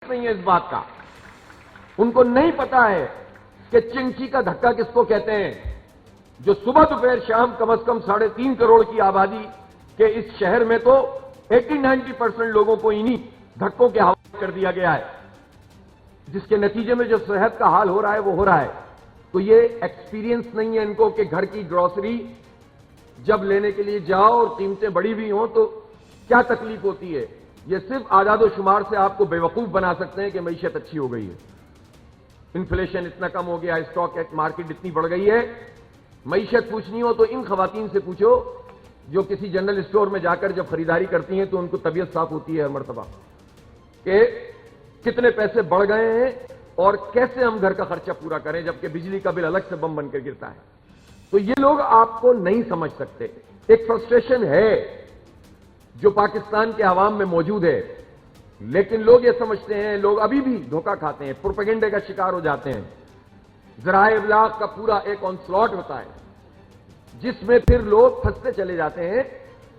نہیں ہے اس بات کا. ان کو نہیں پتا ہے کہ چنکی کا دھکا کس کو کہتے ہیں. جو صبح دوپہر شام کم از کم 3.5 کروڑ کی آبادی کے اس شہر میں تو 80-90% لوگوں کو انہی دھکوں کے حوالے کر دیا گیا ہے, جس کے نتیجے میں جو صحت کا حال ہو رہا ہے وہ ہو رہا ہے. تو یہ ایکسپیرینس نہیں ہے ان کو کہ گھر کی گروسری جب لینے کے لیے جاؤ اور قیمتیں بڑی بھی ہوں تو کیا تکلیف ہوتی ہے. یہ صرف اعداد و شمار سے آپ کو بے وقوف بنا سکتے ہیں کہ معیشت اچھی ہو گئی ہے, انفلیشن اتنا کم ہو گیا, اسٹاک مارکیٹ اتنی بڑھ گئی ہے. معیشت پوچھنی ہو تو ان خواتین سے پوچھو جو کسی جنرل اسٹور میں جا کر جب خریداری کرتی ہیں تو ان کو طبیعت صاف ہوتی ہے ہر مرتبہ کہ کتنے پیسے بڑھ گئے ہیں اور کیسے ہم گھر کا خرچہ پورا کریں, جبکہ بجلی کا بل الگ سے بم بن کر گرتا ہے. تو یہ لوگ آپ کو نہیں سمجھ سکتے. ایک فرسٹریشن ہے جو پاکستان کے عوام میں موجود ہے, لیکن لوگ یہ سمجھتے ہیں, لوگ ابھی بھی دھوکہ کھاتے ہیں, پروپیگنڈے کا شکار ہو جاتے ہیں. ذرائع ابلاغ کا پورا ایک آنسلاٹ ہوتا ہے جس میں پھر لوگ پھنستے چلے جاتے ہیں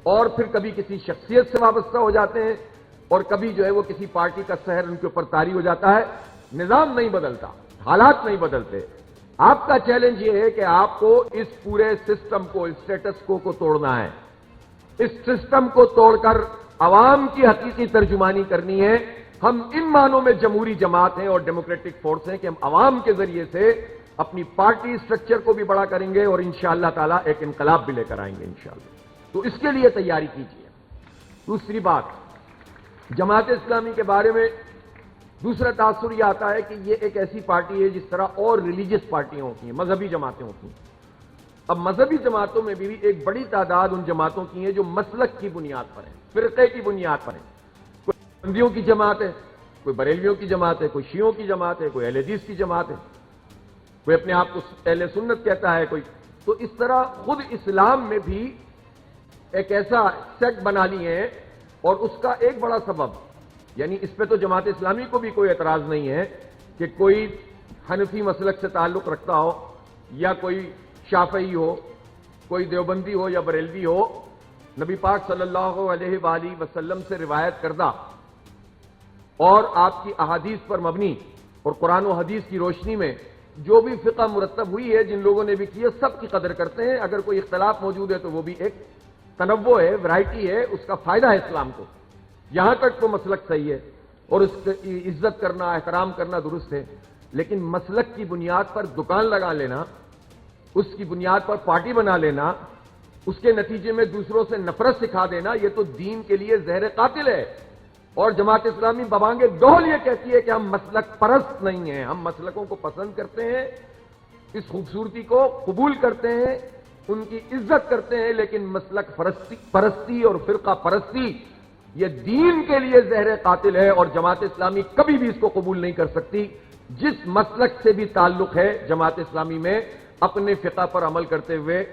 اور پھر کبھی کسی شخصیت سے وابستہ ہو جاتے ہیں اور کبھی جو ہے وہ کسی پارٹی کا سحر ان کے اوپر طاری ہو جاتا ہے. نظام نہیں بدلتا, حالات نہیں بدلتے. آپ کا چیلنج یہ ہے کہ آپ کو اس پورے سسٹم کو, اسٹیٹس کو توڑنا ہے. اس سسٹم کو توڑ کر عوام کی حقیقی ترجمانی کرنی ہے. ہم ان معنوں میں جمہوری جماعت ہیں اور ڈیموکریٹک فورس ہیں کہ ہم عوام کے ذریعے سے اپنی پارٹی اسٹرکچر کو بھی بڑا کریں گے اور انشاءاللہ تعالی ایک انقلاب بھی لے کر آئیں گے انشاءاللہ. تو اس کے لیے تیاری کیجیے. دوسری بات, جماعت اسلامی کے بارے میں دوسرا تاثر یہ آتا ہے کہ یہ ایک ایسی پارٹی ہے جس طرح اور ریلیجیس پارٹیاں ہوتی ہیں, مذہبی جماعتیں ہوتی ہیں. اب مذہبی جماعتوں میں بھی ایک بڑی تعداد ان جماعتوں کی ہیں جو مسلک کی بنیاد پر ہیں, فرقے کی بنیاد پر ہیں. کوئی بندیوں کی جماعت ہے, کوئی بریلویوں کی جماعت ہے, کوئی شیعوں کی جماعت ہے, کوئی اہل حدیث کی جماعت ہے, کوئی اپنے آپ کو اہل سنت کہتا ہے, کوئی. تو اس طرح خود اسلام میں بھی ایک ایسا سیٹ بنا لی ہے. اور اس کا ایک بڑا سبب, یعنی اس پہ تو جماعت اسلامی کو بھی کوئی اعتراض نہیں ہے کہ کوئی حنفی مسلک سے تعلق رکھتا ہو یا کوئی شافعی ہو, کوئی دیوبندی ہو یا بریلوی ہو, نبی پاک صلی اللہ علیہ وآلہ وسلم سے روایت کردہ اور آپ کی احادیث پر مبنی اور قرآن و حدیث کی روشنی میں جو بھی فقہ مرتب ہوئی ہے, جن لوگوں نے بھی کی ہے, سب کی قدر کرتے ہیں. اگر کوئی اختلاف موجود ہے تو وہ بھی ایک تنوع ہے, ورائٹی ہے, اس کا فائدہ ہے اسلام کو. یہاں تک تو مسلک صحیح ہے اور اس کی عزت کرنا, احترام کرنا درست ہے. لیکن مسلک کی بنیاد پر دکان لگا لینا, اس کی بنیاد پر پارٹی بنا لینا, اس کے نتیجے میں دوسروں سے نفرت سکھا دینا, یہ تو دین کے لیے زہر قاتل ہے. اور جماعت اسلامی ببانگے ڈول یہ کہتی ہے کہ ہم مسلک پرست نہیں ہیں, ہم مسلکوں کو پسند کرتے ہیں, اس خوبصورتی کو قبول کرتے ہیں, ان کی عزت کرتے ہیں, لیکن مسلک پرستی اور فرقہ پرستی یہ دین کے لیے زہر قاتل ہے اور جماعت اسلامی کبھی بھی اس کو قبول نہیں کر سکتی. جس مسلک سے بھی تعلق ہے جماعت اسلامی میں, اپنے فقہ پر عمل کرتے ہوئے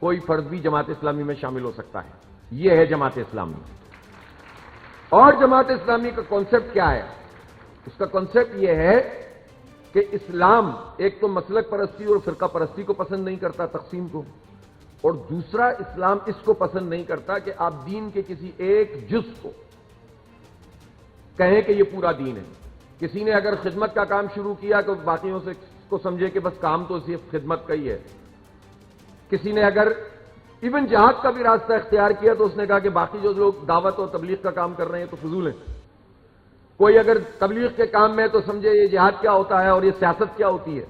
کوئی فرد بھی جماعت اسلامی میں شامل ہو سکتا ہے. یہ ہے جماعت اسلامی. اور جماعت اسلامی کا کانسیپٹ کیا ہے؟ اس کا کانسیپٹ یہ ہے کہ اسلام ایک تو مسلک پرستی اور فرقہ پرستی کو پسند نہیں کرتا, تقسیم کو, اور دوسرا اسلام اس کو پسند نہیں کرتا کہ آپ دین کے کسی ایک جز کو کہیں کہ یہ پورا دین ہے. کسی نے اگر خدمت کا کام شروع کیا تو باقیوں سے کو سمجھے کہ بس کام تو صرف خدمت کا ہی ہے. کسی نے اگر ایون جہاد کا بھی راستہ اختیار کیا تو اس نے کہا کہ باقی جو لوگ دعوت اور تبلیغ کا کام کر رہے ہیں تو فضول ہیں. کوئی اگر تبلیغ کے کام میں تو سمجھے یہ جہاد کیا ہوتا ہے اور یہ سیاست کیا ہوتی ہے.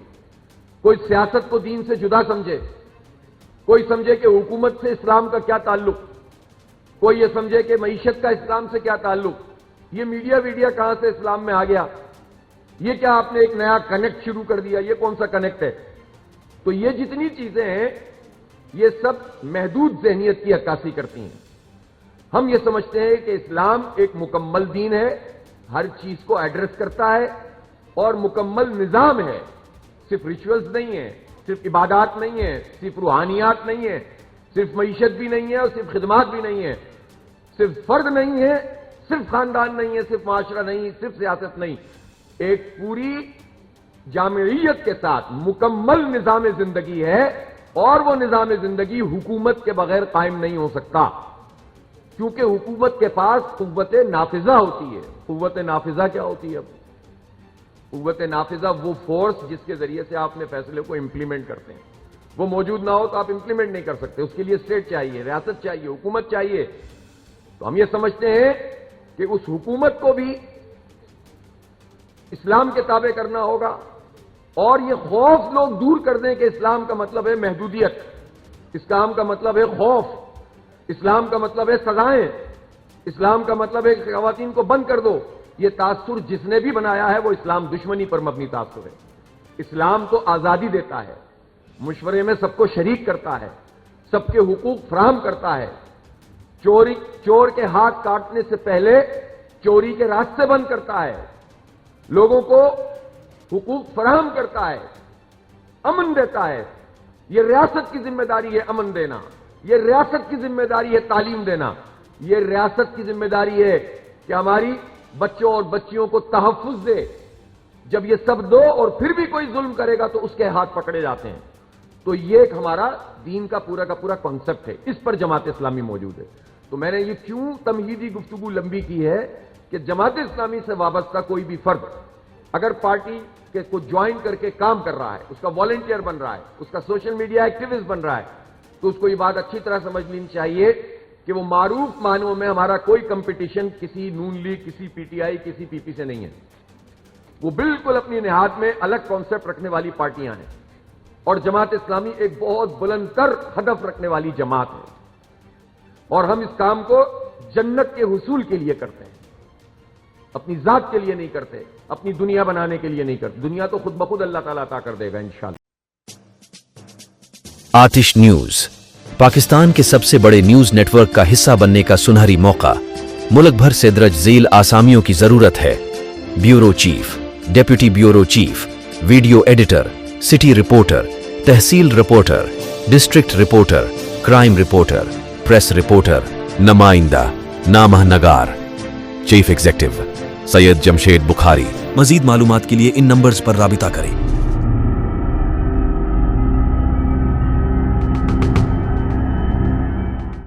کوئی سیاست کو دین سے جدا سمجھے, کوئی سمجھے کہ حکومت سے اسلام کا کیا تعلق, کوئی یہ سمجھے کہ معیشت کا اسلام سے کیا تعلق, یہ میڈیا کہاں سے اسلام میں آ گیا, یہ کیا آپ نے ایک نیا کنیکٹ شروع کر دیا, یہ کون سا کنیکٹ ہے. تو یہ جتنی چیزیں ہیں یہ سب محدود ذہنیت کی عکاسی کرتی ہیں. ہم یہ سمجھتے ہیں کہ اسلام ایک مکمل دین ہے, ہر چیز کو ایڈریس کرتا ہے اور مکمل نظام ہے. صرف ریچولز نہیں ہے, صرف عبادات نہیں ہے, صرف روحانیات نہیں ہے, صرف معیشت بھی نہیں ہے اور صرف خدمات بھی نہیں ہے, صرف فرد نہیں ہے, صرف خاندان نہیں ہے, صرف معاشرہ نہیں, صرف سیاست نہیں. ایک پوری جامعیت کے ساتھ مکمل نظام زندگی ہے اور وہ نظام زندگی حکومت کے بغیر قائم نہیں ہو سکتا, کیونکہ حکومت کے پاس قوت نافذہ ہوتی ہے. قوت نافذہ کیا ہوتی ہے؟ قوت نافذہ وہ فورس جس کے ذریعے سے آپ نے فیصلے کو امپلیمنٹ کرتے ہیں، وہ موجود نہ ہو تو آپ امپلیمنٹ نہیں کر سکتے. اس کے لیے اسٹیٹ چاہیے، ریاست چاہیے، حکومت چاہیے. تو ہم یہ سمجھتے ہیں کہ اس حکومت کو بھی اسلام کے تابع کرنا ہوگا، اور یہ خوف لوگ دور کر دیں کہ اسلام کا مطلب ہے محدودیت، اسلام کا مطلب ہے خوف، اسلام کا مطلب ہے سزائیں، اسلام کا مطلب ہے کہ خواتین کو بند کر دو. یہ تاثر جس نے بھی بنایا ہے وہ اسلام دشمنی پر مبنی تاثر ہے. اسلام تو آزادی دیتا ہے، مشورے میں سب کو شریک کرتا ہے، سب کے حقوق فراہم کرتا ہے، چور کے ہاتھ کاٹنے سے پہلے چوری کے راستے بند کرتا ہے، لوگوں کو حقوق فراہم کرتا ہے، امن دیتا ہے. یہ ریاست کی ذمہ داری ہے امن دینا، یہ ریاست کی ذمہ داری ہے تعلیم دینا، یہ ریاست کی ذمہ داری ہے کہ ہماری بچوں اور بچیوں کو تحفظ دے. جب یہ سب دو اور پھر بھی کوئی ظلم کرے گا تو اس کے ہاتھ پکڑے جاتے ہیں. تو یہ ایک ہمارا دین کا پورا کانسیپٹ ہے، اس پر جماعت اسلامی موجود ہے. تو میں نے یہ کیوں تمہیدی گفتگو لمبی کی ہے کہ جماعت اسلامی سے وابستہ کوئی بھی فرد اگر پارٹی کے کو جوائن کر کے کام کر رہا ہے، اس کا والنٹیئر بن رہا ہے، اس کا سوشل میڈیا ایکٹیوسٹ بن رہا ہے، تو اس کو یہ بات اچھی طرح سمجھ لینی چاہیے کہ وہ معروف معنوں میں ہمارا کوئی کمپٹیشن کسی نون لیگ، کسی پی ٹی آئی، کسی پی پی سے نہیں ہے. وہ بالکل اپنی نہاد میں الگ کانسیپٹ رکھنے والی پارٹیاں ہیں، اور جماعت اسلامی ایک بہت بلند تر ہدف رکھنے والی جماعت ہے، اور ہم اس کام کو جنت کے حصول کے لیے کرتے ہیں، اپنی ذات کے لیے نہیں کرتے، اپنی دنیا بنانے کے لیے نہیں کرتے. دنیا تو خود بخود اللہ تعالیٰ عطا کر دے گا انشاءاللہ. آتش نیوز پاکستان کے سب سے بڑے نیوز نیٹ ورک کا حصہ بننے کا سنہری موقع. ملک بھر سے درج ذیل آسامیوں کی ضرورت ہے. Bureau chief, deputy bureau chief, video editor, city reporter, تحصیل reporter, district reporter, crime reporter, press reporter, نمائندہ، نامہ نگار. Chief executive Syed Jamshed Bukhari. مزید معلومات کے لیے ان نمبرز پر رابطہ کریں.